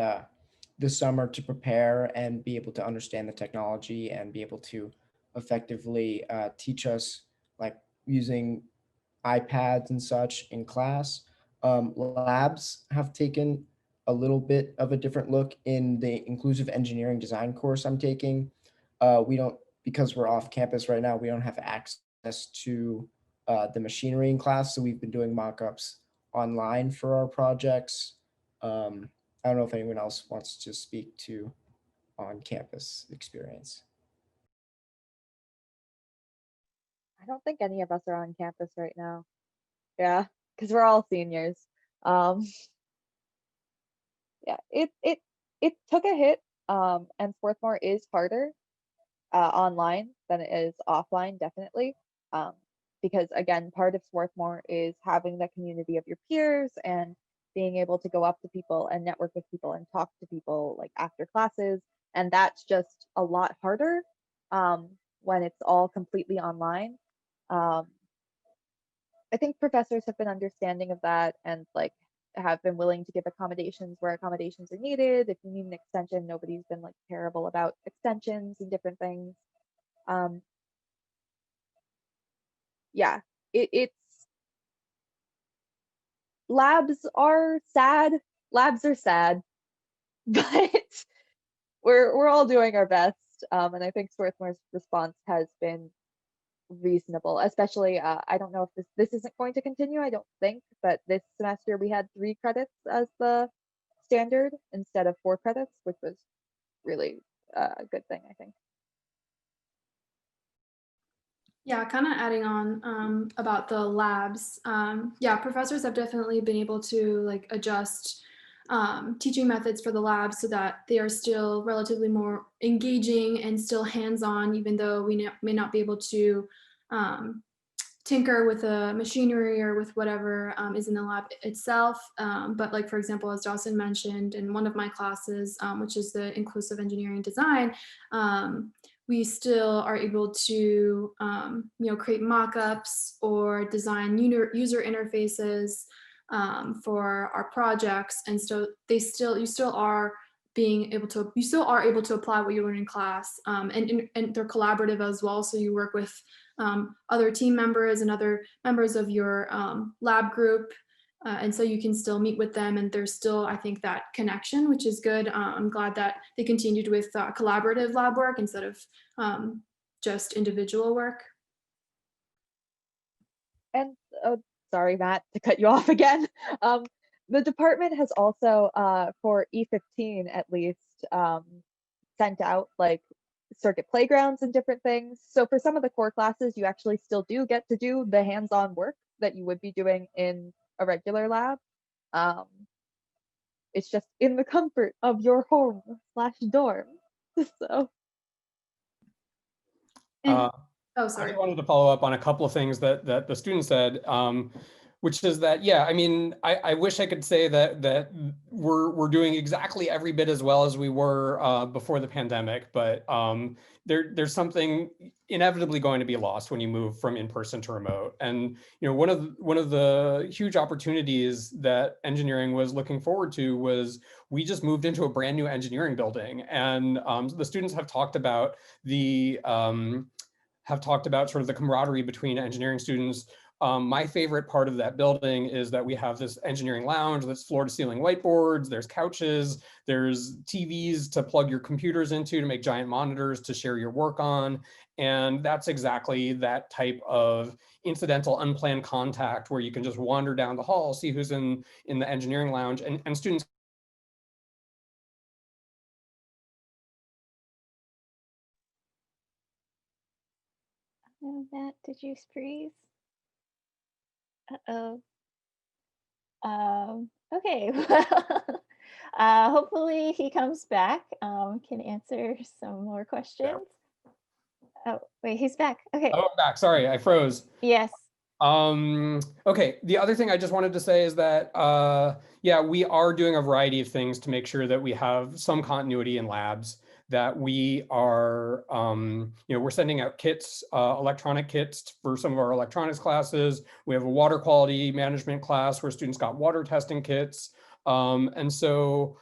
the summer to prepare and be able to understand the technology and be able to effectively teach us, like using iPads and such in class. Labs have taken a little bit of a different look in the inclusive engineering design course I'm taking. We don't, because we're off campus right now, we don't have access to the machinery in class. So we've been doing mock-ups online for our projects. I don't know if anyone else wants to speak to on-campus experience. I don't think any of us are on campus right now. Yeah, because we're all seniors. Um, yeah, it took a hit, and Swarthmore is harder online than it is offline, definitely. Um, because again, part of Swarthmore is having the community of your peers and being able to go up to people and network with people and talk to people like after classes, and that's just a lot harder when it's all completely online. Um, I think professors have been understanding of that and like have been willing to give accommodations where accommodations are needed. If you need an extension, nobody's been like terrible about extensions and different things. Um, yeah, it's labs are sad. Labs are sad, but we're all doing our best. And I think Swarthmore's response has been reasonable, especially I don't know if this isn't going to continue, I don't think, but this semester we had 3 credits as the standard instead of 4 credits, which was really a good thing, I think. Yeah, kind of adding on about the labs. Yeah, professors have definitely been able to like adjust teaching methods for the labs so that they are still relatively more engaging and still hands-on, even though we may not be able to tinker with the machinery or with whatever is in the lab itself. But like, for example, as Dawson mentioned in one of my classes, which is the inclusive engineering design, we still are able to create mock-ups or design user interfaces for our projects. And so you still are able to apply what you learn in class, and they're collaborative as well. So you work with other team members and other members of your lab group. And so you can still meet with them, and there's still, I think, that connection, which is good. I'm glad that they continued with collaborative lab work instead of just individual work. And sorry, Matt, to cut you off again. The department has also, for E15 at least, sent out like circuit playgrounds and different things. So for some of the core classes, you actually still do get to do the hands-on work that you would be doing in a regular lab. It's just in the comfort of your home/dorm. So. Oh, I sorry. just wanted to follow up on a couple of things that the student said, which is that, yeah, I mean, I wish I could say that we're doing exactly every bit as well as we were before the pandemic, but there's something inevitably going to be lost when you move from in-person to remote. And one of the huge opportunities that engineering was looking forward to was we just moved into a brand new engineering building, and the students have talked about sort of the camaraderie between engineering students My favorite part of that building is that we have this engineering lounge that's floor to ceiling whiteboards, there's couches, there's TVs to plug your computers into to make giant monitors to share your work on. And that's exactly that type of incidental unplanned contact where you can just wander down the hall, see who's in the engineering lounge, and students. Oh, Matt, did you freeze? Uh-oh. Okay, well, hopefully he comes back, can answer some more questions. Oh, wait, he's back. Okay, Oh, I'm back. Sorry, I froze. yes. Okay, the other thing I just wanted to say is that, yeah, we are doing a variety of things to make sure that we have some continuity in labs, that we are, we're sending out kits, electronic kits for some of our electronics classes. We have a water quality management class where students got water testing kits. And so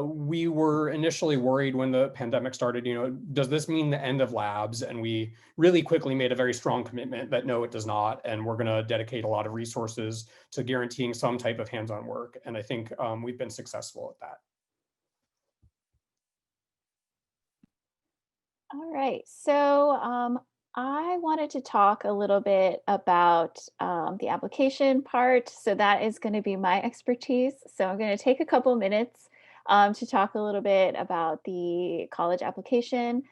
we were initially worried when the pandemic started, does this mean the end of labs? And we really quickly made a very strong commitment that no, it does not. And we're going to dedicate a lot of resources to guaranteeing some type of hands-on work. And I think we've been successful at that. All right, so I wanted to talk a little bit about the application part. So that is going to be my expertise. So I'm going to take a couple minutes to talk a little bit about the college application.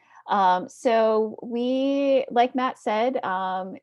So we, like Matt said,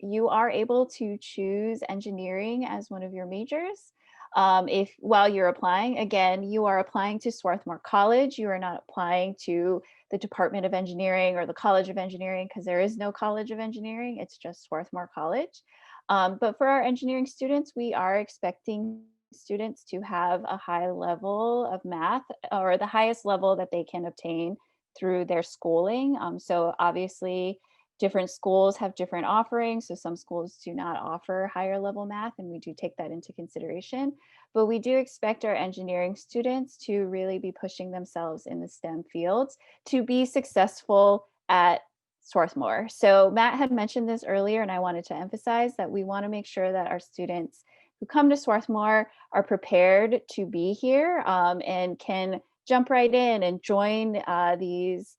you are able to choose engineering as one of your majors. If while you're applying, again, you are applying to Swarthmore College. You are not applying to the Department of Engineering or the College of Engineering, because there is no College of Engineering, it's just Swarthmore College. But for our engineering students, we are expecting students to have a high level of math, or the highest level that they can obtain through their schooling. So obviously different schools have different offerings. So some schools do not offer higher level math, and we do take that into consideration. But we do expect our engineering students to really be pushing themselves in the STEM fields to be successful at Swarthmore. So Matt had mentioned this earlier, and I wanted to emphasize that we want to make sure that our students who come to Swarthmore are prepared to be here and can jump right in and join these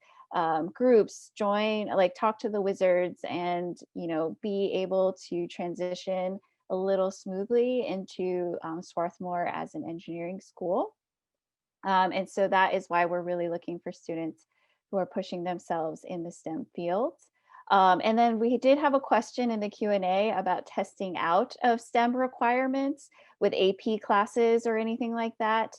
groups, talk to the wizards, and be able to transition a little smoothly into Swarthmore as an engineering school. And so that is why we're really looking for students who are pushing themselves in the STEM fields. And then we did have a question in the Q&A about testing out of STEM requirements with AP classes or anything like that.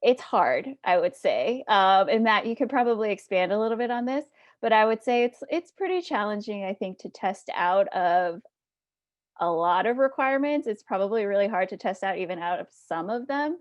It's hard, I would say. And Matt, you could probably expand a little bit on this, but I would say it's pretty challenging, I think, to test out of a lot of requirements. It's probably really hard to test out even out of some of them.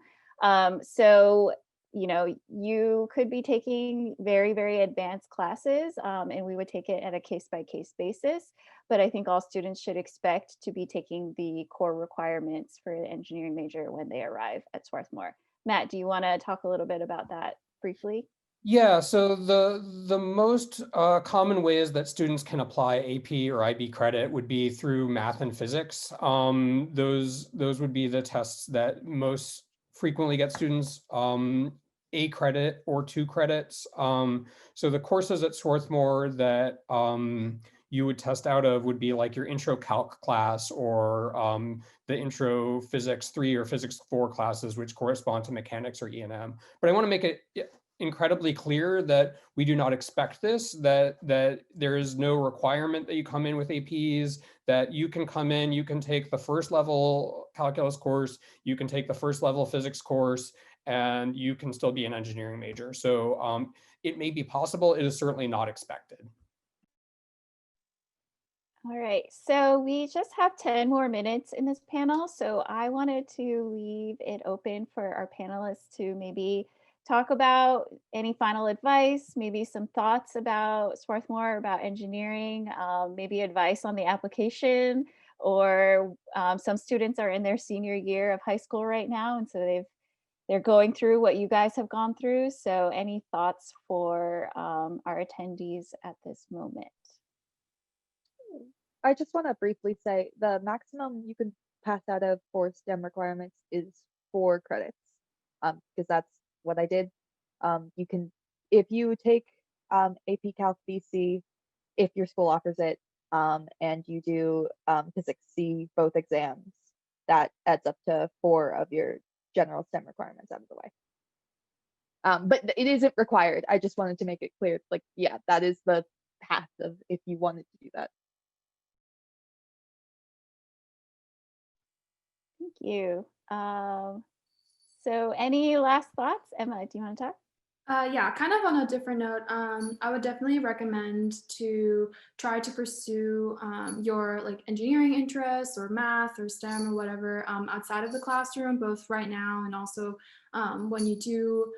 So, you could be taking very, very advanced classes, and we would take it at a case-by-case basis. But I think all students should expect to be taking the core requirements for an engineering major when they arrive at Swarthmore. Matt, do you want to talk a little bit about that briefly? Yeah, so the most common ways that students can apply AP or IB credit would be through math and physics. Those would be the tests that most frequently get students a credit or 2 credits. So the courses at Swarthmore that you would test out of would be like your intro calc class, or the intro physics 3 or physics 4 classes, which correspond to mechanics or E&M. But I want to make it incredibly clear that we do not expect this, that there is no requirement that you come in with APs, that you can come in, you can take the first level calculus course, you can take the first level physics course, and you can still be an engineering major. So it may be possible, it is certainly not expected. All right, so we just have 10 more minutes in this panel. So I wanted to leave it open for our panelists to maybe talk about any final advice, maybe some thoughts about Swarthmore, about engineering, maybe advice on the application, or some students are in their senior year of high school right now, and so they're going through what you guys have gone through. So any thoughts for our attendees at this moment? I just want to briefly say the maximum you can pass out of for STEM requirements is 4 credits, because that's what I did. You can, if you take AP Calc BC, if your school offers it, and you do Physics C, both exams, that adds up to 4 of your general STEM requirements out of the way. But it isn't required. I just wanted to make it clear, like, yeah, that is the path of if you wanted to do that. Thank you. So any last thoughts? Emma, do you want to talk? Yeah, kind of on a different note, I would definitely recommend to try to pursue your like engineering interests or math or STEM or whatever outside of the classroom, both right now and also when you do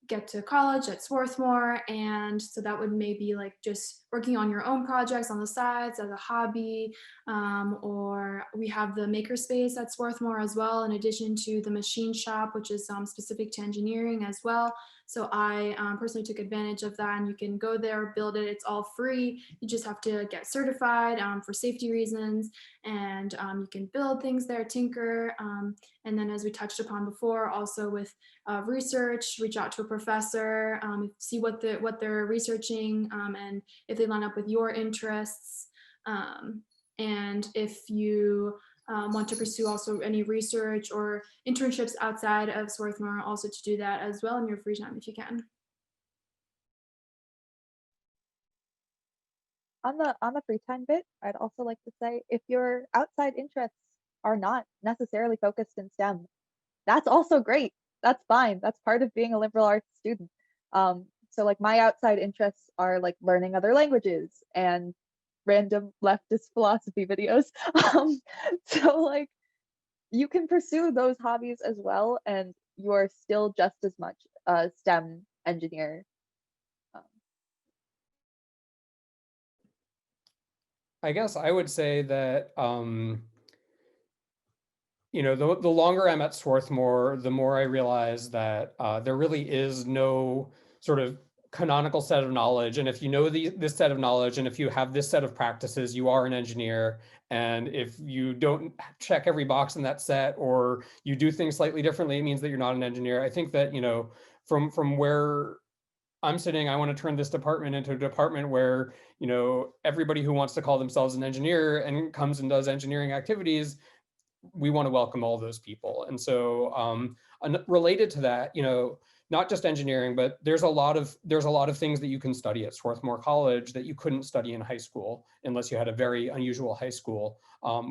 get to college at Swarthmore. And so that would maybe like just working on your own projects on the sides as a hobby, or we have the makerspace at Swarthmore as well, in addition to the machine shop, which is specific to engineering as well. So I personally took advantage of that, and you can go there, build it. It's all free. You just have to get certified for safety reasons, and you can build things there, tinker. And then as we touched upon before, also with research, reach out to a professor, see what they're researching, and if they line up with your interests. And if you want to pursue also any research or internships outside of Swarthmore, also to do that as well in your free time if you can. On the free time bit, I'd also like to say, if your outside interests are not necessarily focused in STEM, that's also great. That's fine. That's part of being a liberal arts student. So like my outside interests are like learning other languages and random leftist philosophy videos. So like you can pursue those hobbies as well, and you're still just as much a STEM engineer. I guess I would say that, you know, the longer I'm at Swarthmore, the more I realize that there really is no sort of canonical set of knowledge. And if you know this set of knowledge, and if you have this set of practices, you are an engineer. And if you don't check every box in that set, or you do things slightly differently, it means that you're not an engineer. I think that, you know, from where I'm sitting, I want to turn this department into a department where, you know, everybody who wants to call themselves an engineer and comes and does engineering activities, we want to welcome all those people. And so related to that, you know, not just engineering, but there's a lot of things that you can study at Swarthmore College that you couldn't study in high school unless you had a very unusual high school.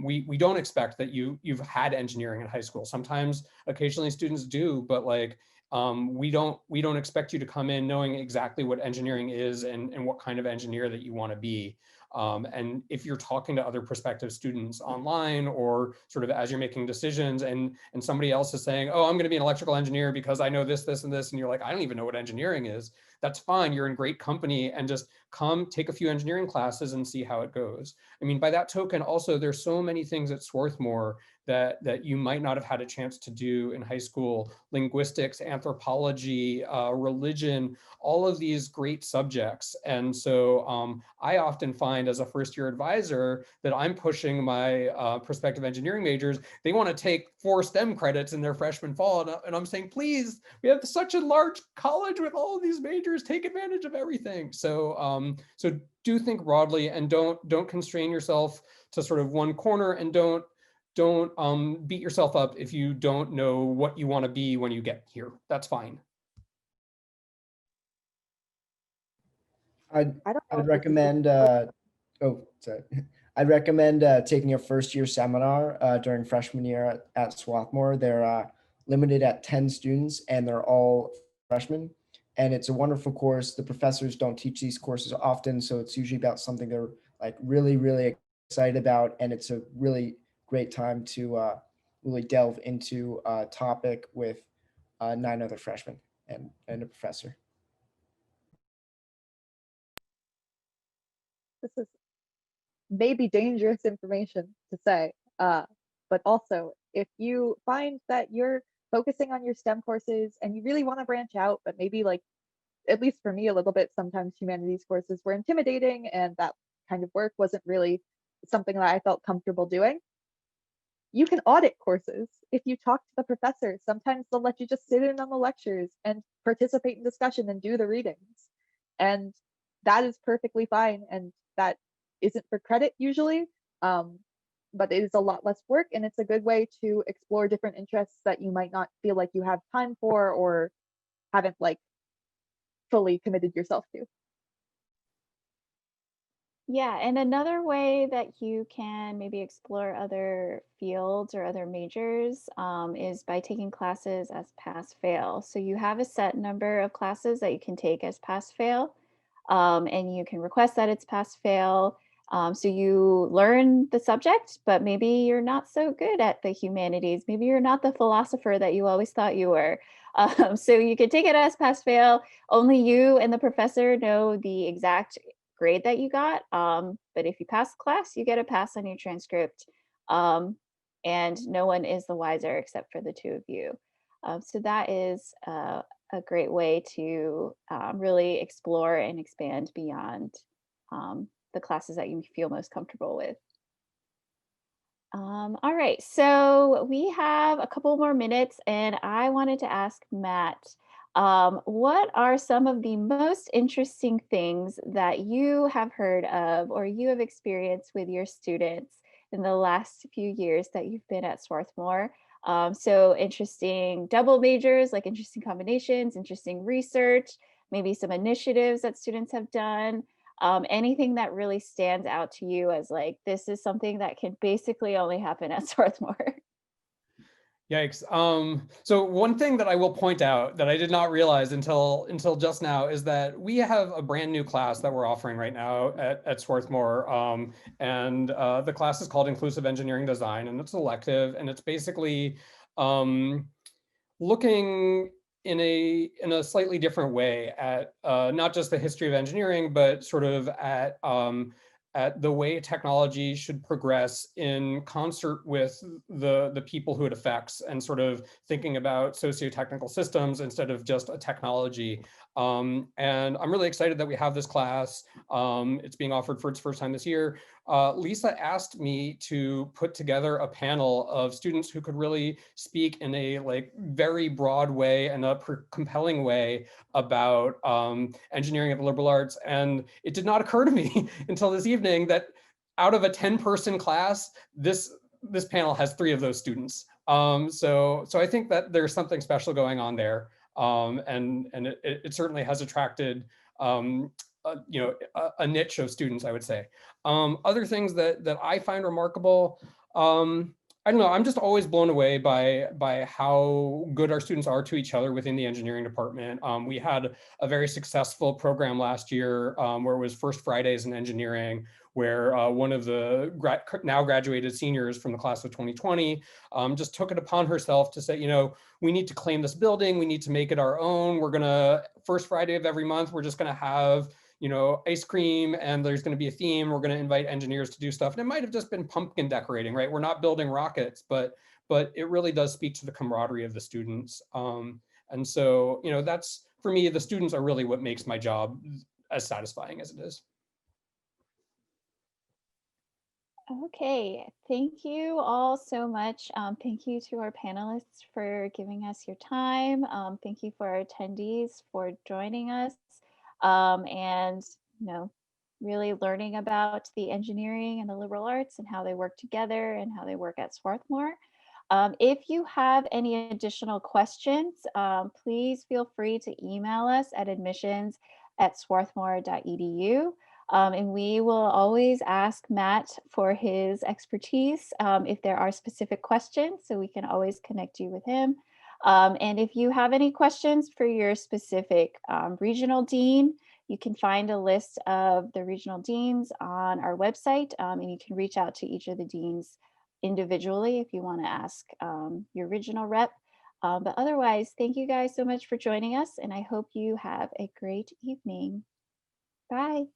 We don't expect that you've had engineering in high school. Sometimes, occasionally, students do, but like we don't expect you to come in knowing exactly what engineering is and what kind of engineer that you want to be. And if you're talking to other prospective students online, or sort of as you're making decisions, and somebody else is saying, oh, I'm going to be an electrical engineer because I know this, this, and this, and you're like, I don't even know what engineering is, that's fine. You're in great company, and just come take a few engineering classes and see how it goes. I mean, by that token, also, there's so many things at Swarthmore that you might not have had a chance to do in high school: linguistics, anthropology, religion, all of these great subjects. And so I often find as a first-year advisor that I'm pushing my prospective engineering majors. They want to take 4 STEM credits in their freshman fall, and I'm saying, please, we have such a large college with all of these majors, take advantage of everything. So so do think broadly, and don't constrain yourself to sort of one corner, and don't beat yourself up if you don't know what you want to be when you get here. That's fine. I'd, I don't know I'd if this is recommend, sorry. I'd recommend taking a first year seminar during freshman year at Swarthmore. They're limited at 10 students, and they're all freshmen. And it's a wonderful course. The professors don't teach these courses often, so it's usually about something they're like really, really excited about. And it's a really great time to really delve into a topic with 9 other freshmen and a professor. this is maybe dangerous information to say, but also if you find that you're focusing on your STEM courses and you really want to branch out, but maybe like, at least for me a little bit, sometimes humanities courses were intimidating and that kind of work wasn't really something that I felt comfortable doing. You can audit courses. If you talk to the professor, sometimes they'll let you just sit in on the lectures and participate in discussion and do the readings. And that is perfectly fine. And that isn't for credit usually, but it is a lot less work, and it's a good way to explore different interests that you might not feel like you have time for or haven't like fully committed yourself to. Yeah, and another way that you can maybe explore other fields or other majors is by taking classes as pass-fail. So you have a set number of classes that you can take as pass-fail, and you can request that it's pass-fail. So you learn the subject, but maybe you're not so good at the humanities. Maybe you're not the philosopher that you always thought you were. So you can take it as pass-fail. Only you and the professor know the exact grade that you got. But if you pass the class, you get a pass on your transcript. And no one is the wiser except for the two of you. So that is a great way to really explore and expand beyond the classes that you feel most comfortable with. All right, so we have a couple more minutes, and I wanted to ask Matt, what are some of the most interesting things that you have heard of or you have experienced with your students in the last few years that you've been at Swarthmore? So interesting double majors, like interesting combinations, interesting research, maybe some initiatives that students have done. Anything that really stands out to you as like, this is something that can basically only happen at Swarthmore. Yikes. So one thing that I will point out that I did not realize until just now is that we have a brand new class that we're offering right now at Swarthmore. And the class is called Inclusive Engineering Design, and it's elective, and it's basically looking in a slightly different way at not just the history of engineering, but sort of at the way technology should progress in concert with the people who it affects, and sort of thinking about socio-technical systems instead of just a technology. And I'm really excited that we have this class. It's being offered for its first time this year. Lisa asked me to put together a panel of students who could really speak in a like very broad way and a compelling way about engineering at the liberal arts. And it did not occur to me until this evening that out of a 10-person class, this panel has 3 of those students. So I think that there's something special going on there. And it certainly has attracted a niche of students, I would say. Other things that I find remarkable, I don't know, I'm just always blown away by how good our students are to each other within the engineering department. We had a very successful program last year where it was First Fridays in Engineering, where one of the now graduated seniors from the class of 2020 just took it upon herself to say, we need to claim this building, we need to make it our own. We're gonna, first Friday of every month, we're just gonna have ice cream, and there's going to be a theme. We're going to invite engineers to do stuff. And it might have just been pumpkin decorating, right? We're not building rockets, but it really does speak to the camaraderie of the students. And so, that's, for me, the students are really what makes my job as satisfying as it is. Okay, thank you all so much. Thank you to our panelists for giving us your time. Thank you for our attendees for joining us. And really learning about the engineering and the liberal arts and how they work together and how they work at Swarthmore. If you have any additional questions, please feel free to email us at admissions@swarthmore.edu. And we will always ask Matt for his expertise if there are specific questions, so we can always connect you with him. And if you have any questions for your specific regional dean, you can find a list of the regional deans on our website, and you can reach out to each of the deans individually if you want to ask your regional rep. But otherwise, thank you guys so much for joining us, and I hope you have a great evening. Bye.